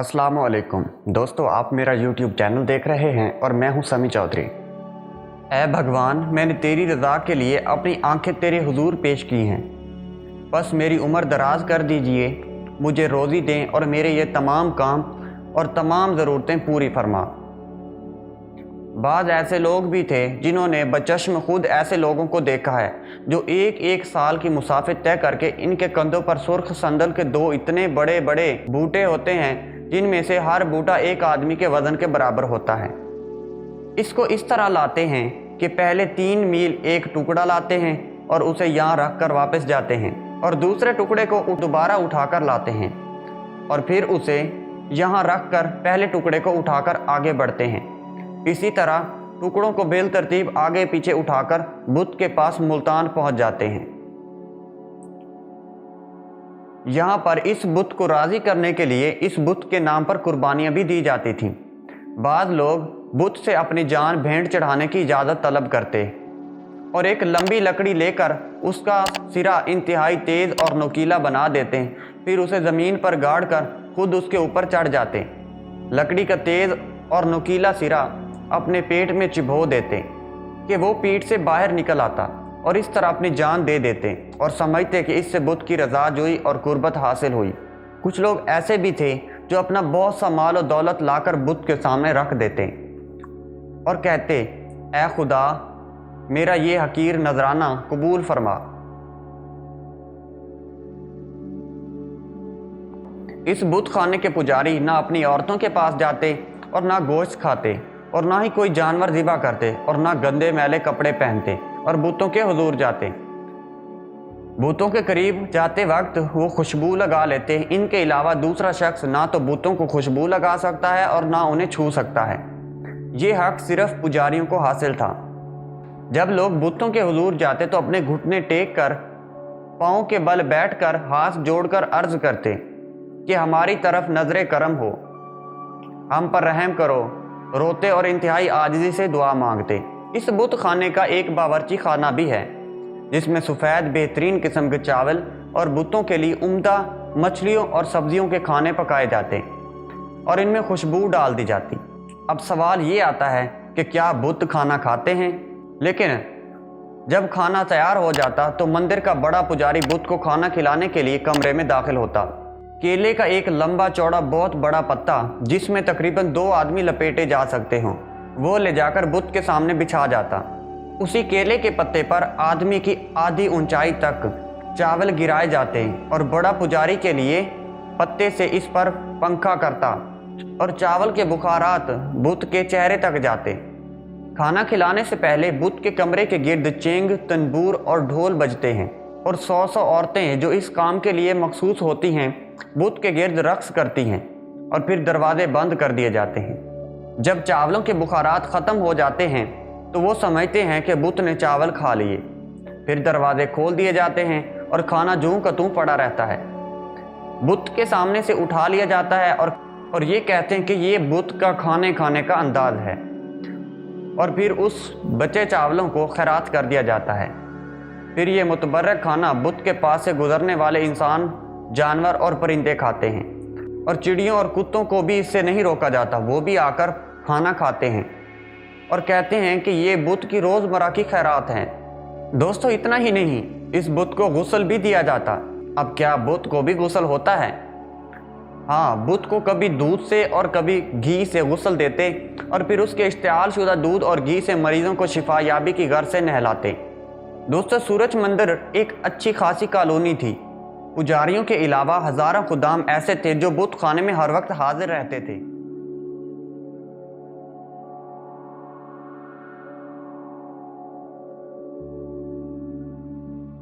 अस्सलामुअलैकुम दोस्तों, आप मेरा YouTube चैनल देख रहे हैं और मैं हूं समी चौधरी। ऐ भगवान, मैंने तेरी रज़ा के लिए अपनी आंखें तेरे हुजूर पेश की हैं। बस मेरी उम्र दराज कर दीजिए, मुझे रोज़ी दें और मेरे ये तमाम काम और तमाम ज़रूरतें पूरी फरमा। बाज़ ऐसे लोग भी थे जिन्होंने बचश्म खुद ऐसे लोगों को देखा है जो एक एक साल की मुसाफिर तय करके इनके कंधों पर सुर्ख संदल के दो इतने बड़े बड़े बूटे होते हैं जिनमें से हर बूटा एक आदमी के वज़न के बराबर होता है। इसको इस तरह लाते हैं कि पहले 3 मील एक टुकड़ा लाते हैं और उसे यहाँ रख कर वापस जाते हैं और दूसरे टुकड़े को दोबारा उठाकर लाते हैं और फिर उसे यहाँ रख कर पहले टुकड़े को उठाकर आगे बढ़ते हैं। इसी तरह टुकड़ों को बेल तरतीब आगे पीछे उठाकर बुत के पास मुल्तान पहुंच जाते हैं। यहाँ पर इस बुत को राज़ी करने के लिए इस बुत के नाम पर कुर्बानियाँ भी दी जाती थीं। बाद लोग बुत से अपनी जान भेंट चढ़ाने की इजाज़त तलब करते और एक लंबी लकड़ी लेकर उसका सिरा इंतहाई तेज़ और नुकीला बना देते, फिर उसे ज़मीन पर गाड़ कर खुद उसके ऊपर चढ़ जाते। लकड़ी का तेज़ और नुकीला सिरा अपने पेट में चिबो देते कि वो पीठ से बाहर निकल आता और इस तरह अपनी जान दे देते और समझते कि इससे बुत की रज़ा जोई और कुर्बत हासिल हुई। कुछ लोग ऐसे भी थे जो अपना बहुत सा माल और दौलत लाकर बुत के सामने रख देते और कहते, ऐ खुदा, मेरा ये हकीर नजराना कबूल फरमा। इस बुत खाने के पुजारी ना अपनी औरतों के पास जाते और ना गोश्त खाते और ना ही कोई जानवर ज़िबा करते और ना गंदे मैले कपड़े पहनते और बुतों के हुजूर जाते। बुतों के करीब जाते वक्त वो खुशबू लगा लेते। इनके अलावा दूसरा शख्स ना तो बुतों को खुशबू लगा सकता है और ना उन्हें छू सकता है। ये हक सिर्फ पुजारियों को हासिल था। जब लोग बुतों के हुजूर जाते तो अपने घुटने टेक कर पाँव के बल बैठकर हाथ जोड़कर अर्ज करते कि हमारी तरफ नजर करम हो, हम पर रहम करो। रोते और इंतहाई आजिज़ी से दुआ मांगते। इस बुत खाने का एक बावर्ची खाना भी है जिसमें सफ़ेद बेहतरीन किस्म के चावल और बुतों के लिए उम्दा मछलियों और सब्जियों के खाने पकाए जाते और इनमें खुशबू डाल दी जाती। अब सवाल ये आता है कि क्या बुत खाना खाते हैं? लेकिन जब खाना तैयार हो जाता तो मंदिर का बड़ा पुजारी बुत को खाना खिलाने के लिए कमरे में दाखिल होता। केले का एक लंबा चौड़ा बहुत बड़ा पत्ता जिसमें तकरीबन 2 आदमी लपेटे जा सकते हों, वो ले जाकर बुत के सामने बिछा जाता। उसी केले के पत्ते पर आदमी की आधी ऊंचाई तक चावल गिराए जाते और बड़ा पुजारी के लिए पत्ते से इस पर पंखा करता और चावल के बुखारात बुत के चेहरे तक जाते। खाना खिलाने से पहले बुत के कमरे के गिर्द चेंग, तंबूर और ढोल बजते हैं और 100 औरतें जो इस काम के लिए मखसूस होती हैं बुत के गिर्द रक्स करती हैं और फिर दरवाजे बंद कर दिए जाते हैं। जब चावलों के बुखारात ख़त्म हो जाते हैं तो वो समझते हैं कि बुत ने चावल खा लिए। फिर दरवाजे खोल दिए जाते हैं और खाना जूं का तूं पड़ा रहता है। बुत के सामने से उठा लिया जाता है और ये कहते हैं कि ये बुत का खाने का अंदाज है और फिर उस बचे चावलों को खैरात कर दिया जाता है। फिर ये मुतबर्रक खाना बुत के पास से गुजरने वाले इंसान, जानवर और परिंदे खाते हैं और चिड़ियों और कुत्तों को भी इससे नहीं रोका जाता, वो भी आकर खाना खाते हैं और कहते हैं कि ये बुत की रोज़मर्रा की खैरात हैं। दोस्तों, इतना ही नहीं, इस बुत को गुस्ल भी दिया जाता। अब क्या बुत को भी गुस्ल होता है? हाँ, बुत को कभी दूध से और कभी घी से गुस्ल देते और फिर उसके इस्तेमाल शुदा दूध और घी से मरीजों को शिफायाबी की गर्ज से नहलाते। दोस्तों, सूरज मंदिर एक अच्छी खासी कॉलोनी थी। पुजारियों के अलावा हज़ारों खुदाम ऐसे थे जो बुत खाने में हर वक्त हाजिर रहते थे।